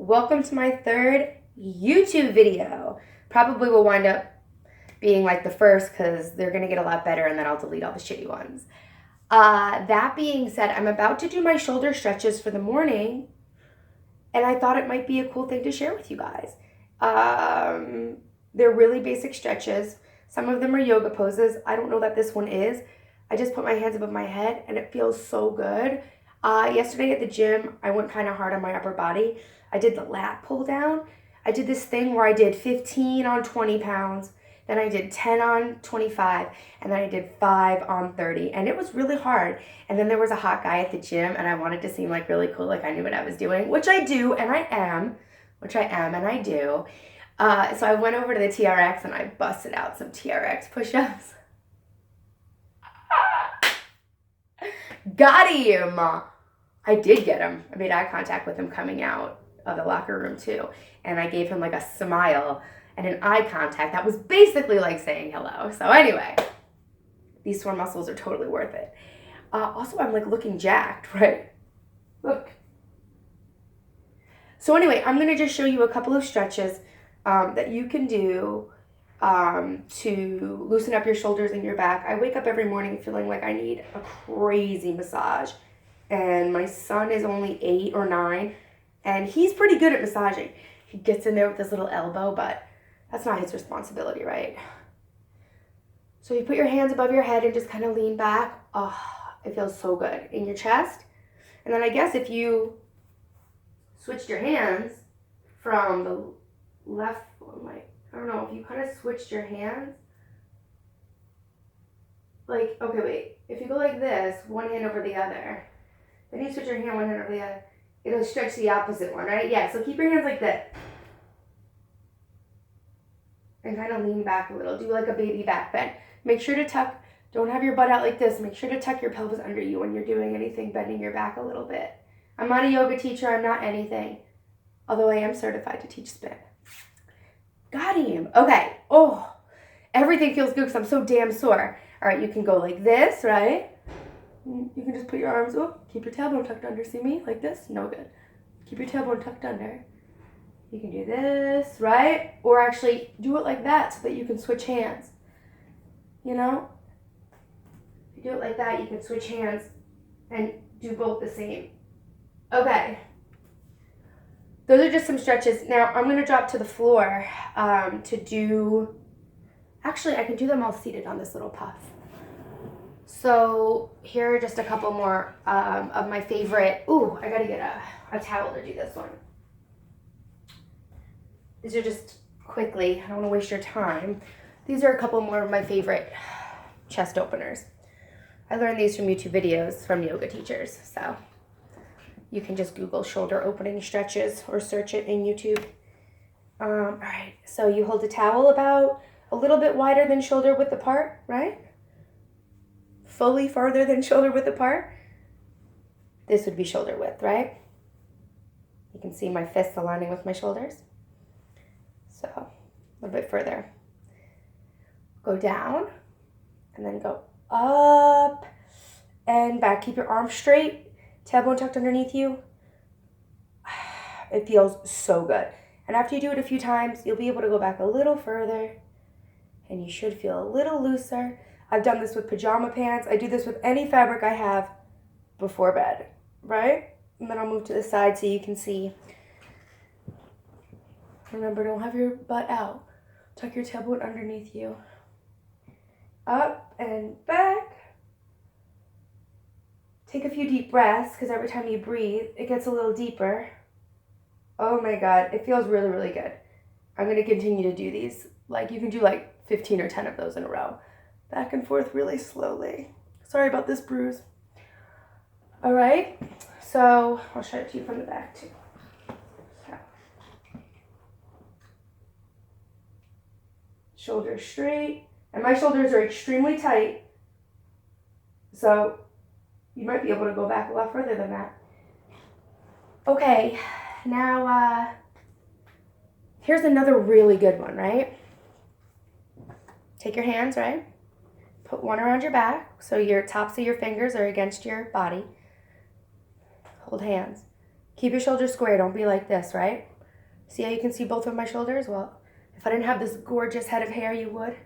welcome to my third YouTube video. Probably will wind up being like the first because they're going to get a lot better and then I'll delete all the shitty ones. That being said, I'm about to do my shoulder stretches for the morning and I thought it might be a cool thing to share with you guys. They're really basic stretches. Some of them are yoga poses. I don't know that this one is. I just put my hands above my head and it feels so good. Yesterday at the gym, I went kind of hard on my upper body. I did the lat pull down. I did this thing where I did 15 on 20 pounds, then I did 10 on 25, and then I did 5 on 30. And it was really hard. And then there was a hot guy at the gym and I wanted to seem like really cool, like I knew what I was doing, which I do and I am, and I do. So I went over to the TRX and I busted out some TRX push-ups. Got him! I did get him. I made eye contact with him coming out of the locker room too. And I gave him like a smile and an eye contact that was basically like saying hello. So anyway, these sore muscles are totally worth it. Also, I'm like looking jacked, right? Look. So anyway, I'm going to just show you a couple of stretches that you can do to loosen up your shoulders and your back. I wake up every morning feeling like I need a crazy massage. And my son is only 8 or 9, and he's pretty good at massaging. He gets in there with his little elbow, but that's not his responsibility, right? So you put your hands above your head and just kind of lean back. Oh, it feels so good in your chest. And then I guess if you switched your hands from the left, I don't know, if you kind of switched your hands, like, okay, wait, if you go like this, one hand over the other, then you switch your hand one hand over the other, it'll stretch the opposite one, right? Yeah, so keep your hands like this. And kind of lean back a little. Do like a baby back bend. Make sure to tuck, don't have your butt out like this. Make sure to tuck your pelvis under you when you're doing anything, bending your back a little bit. I'm not a yoga teacher, I'm not anything. Although I am certified to teach spin. Got him. Okay. Oh, everything feels good because I'm so damn sore. All right, you can go like this, right? You can just put your arms up. Keep your tailbone tucked under. See me? Like this? No good. Keep your tailbone tucked under. You can do this, right? Or actually do it like that so that you can switch hands. You know? If you do it like that, you can switch hands and do both the same. Okay. Those are just some stretches. Now, I'm going to drop to the floor to do... Actually, I can do them all seated on this little puff. So here are just a couple more of my favorite. Ooh, I got to get a towel to do this one. These are just quickly, I don't want to waste your time. These are a couple more of my favorite chest openers. I learned these from YouTube videos from yoga teachers, so you can just Google shoulder opening stretches or search it in YouTube. All right, so you hold the towel about a little bit wider than shoulder width apart, right? Fully farther than shoulder width apart. This would be shoulder width, right? You can see my fists aligning with my shoulders. So a little bit further. Go down and then go up and back. Keep your arms straight, tailbone tucked underneath you. It feels so good. And after you do it a few times, you'll be able to go back a little further and you should feel a little looser. I've done this with pajama pants. I do this with any fabric I have before bed, right? And then I'll move to the side so you can see. Remember, don't have your butt out. Tuck your tailbone underneath you. Up and back. Take a few deep breaths because every time you breathe, it gets a little deeper. Oh my God, it feels really, really good. I'm going to continue to do these. Like you can do like 15 or 10 of those in a row. Back and forth really slowly. Sorry about this bruise. All right, so I'll show it to you from the back too. So. Shoulders straight. And my shoulders are extremely tight. So you might be able to go back a lot further than that. Okay, now here's another really good one, right? Take your hands, right? Put one around your back, so your tops of your fingers are against your body. Hold hands. Keep your shoulders square. Don't be like this, right? See how you can see both of my shoulders? Well, if I didn't have this gorgeous head of hair, you would.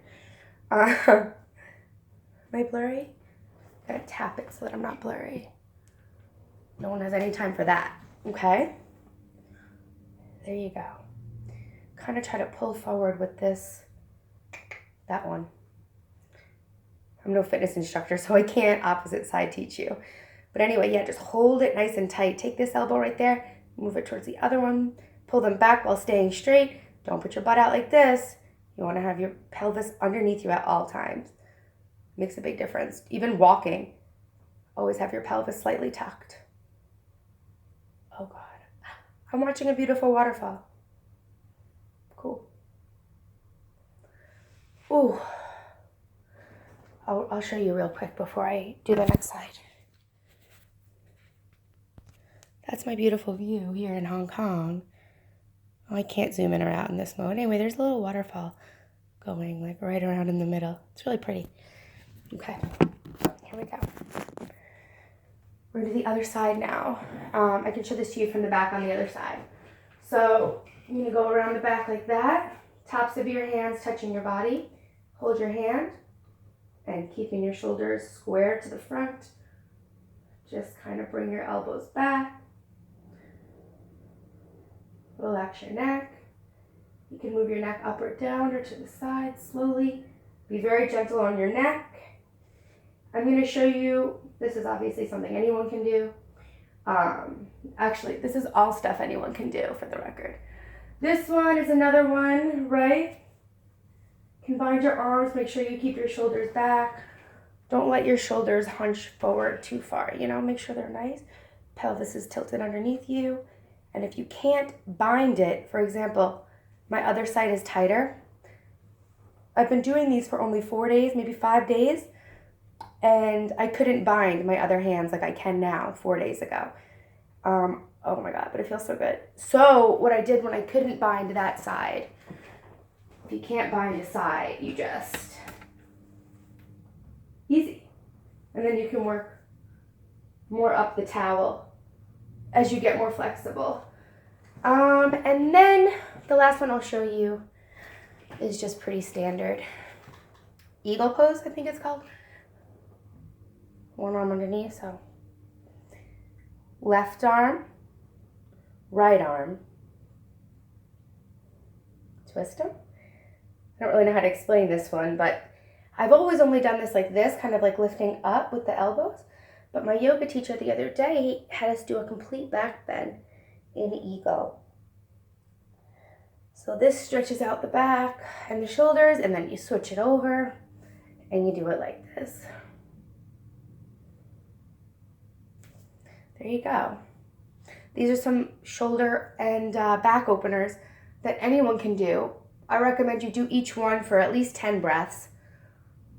Am I blurry? Gotta tap it so that I'm not blurry. No one has any time for that, okay? There you go. Kind of try to pull forward with this, that one. I'm no fitness instructor, so I can't opposite side teach you. But anyway, yeah, just hold it nice and tight. Take this elbow right there, move it towards the other one, pull them back while staying straight. Don't put your butt out like this. You want to have your pelvis underneath you at all times. Makes a big difference. Even walking, always have your pelvis slightly tucked. Oh God, I'm watching a beautiful waterfall. Cool. Ooh. I'll show you real quick before I do the next side. That's my beautiful view here in Hong Kong. Oh, I can't zoom in or out in this mode. Anyway, there's a little waterfall going like right around in the middle. It's really pretty. Okay, here we go. We're going to the other side now. I can show this to you from the back on the other side. So you're going to go around the back like that. Tops of your hands touching your body. Hold your hand and keeping your shoulders square to the front. Just kind of bring your elbows back. Relax your neck. You can move your neck up or down or to the side slowly. Be very gentle on your neck. I'm going to show you, this is obviously something anyone can do. Actually, this is all stuff anyone can do for the record. This one is another one, right? You can bind your arms, make sure you keep your shoulders back. Don't let your shoulders hunch forward too far, make sure they're nice. Pelvis is tilted underneath you. And if you can't bind it, for example, my other side is tighter. I've been doing these for only 4 days, maybe 5 days, and I couldn't bind my other hands like I can now 4 days ago. Oh my God, but it feels so good. So what I did when I couldn't bind that side, if you can't bind a side, you just, easy. And then you can work more up the towel as you get more flexible. And then the last one I'll show you is just pretty standard. Eagle pose, I think it's called. One arm underneath, so left arm, right arm, twist them. I don't really know how to explain this one, but I've always only done this like this, kind of like lifting up with the elbows. But my yoga teacher the other day had us do a complete back bend in eagle. So this stretches out the back and the shoulders, and then you switch it over and you do it like this. There you go. These are some shoulder and back openers that anyone can do. I recommend you do each one for at least 10 breaths.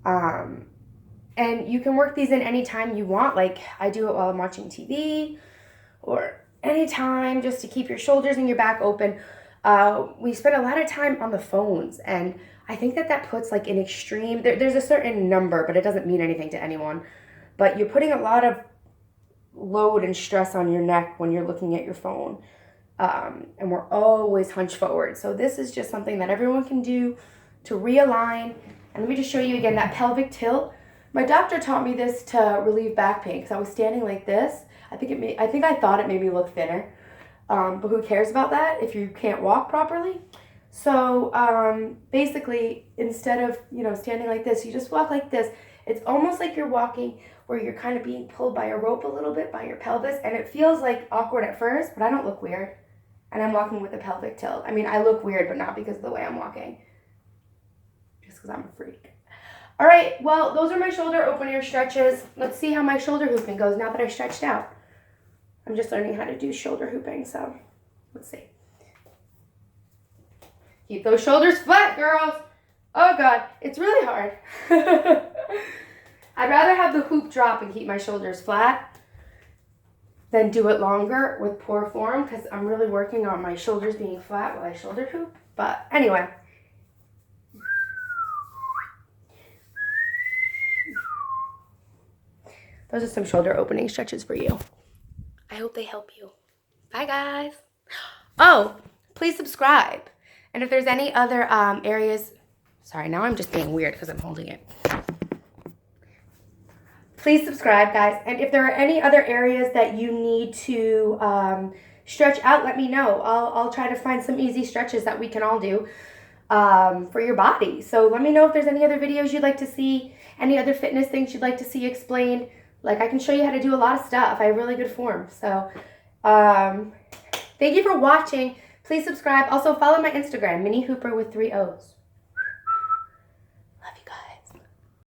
And you can work these in any time you want. Like I do it while I'm watching TV or anytime, just to keep your shoulders and your back open. We spend a lot of time on the phones, and I think that puts like an extreme, there's a certain number, but it doesn't mean anything to anyone. But you're putting a lot of load and stress on your neck when you're looking at your phone. And we're always hunched forward. So this is just something that everyone can do to realign. And let me just show you again that pelvic tilt. My doctor taught me this to relieve back pain because I was standing like this. I think I thought it made me look thinner. But who cares about that if you can't walk properly? So basically, instead of standing like this, you just walk like this. It's almost like you're walking where you're kind of being pulled by a rope a little bit by your pelvis, and it feels like awkward at first, but I don't look weird. And I'm walking with a pelvic tilt. I mean, I look weird, but not because of the way I'm walking. Just because I'm a freak. All right, well, those are my shoulder open ear stretches. Let's see how my shoulder hooping goes now that I stretched out. I'm just learning how to do shoulder hooping, so let's see. Keep those shoulders flat, girls. Oh, God, it's really hard. I'd rather have the hoop drop and keep my shoulders flat than do it longer with poor form, because I'm really working on my shoulders being flat while I shoulder hoop. But anyway. Those are some shoulder opening stretches for you. I hope they help you. Bye, guys. Oh, please subscribe. And if there's any other areas, sorry, now I'm just being weird because I'm holding it. Please subscribe, guys. And if there are any other areas that you need to stretch out, let me know. I'll try to find some easy stretches that we can all do for your body. So let me know if there's any other videos you'd like to see, any other fitness things you'd like to see explained. Like, I can show you how to do a lot of stuff. I have really good form. So thank you for watching. Please subscribe. Also follow my Instagram, Minnie Hooper with 3 O's.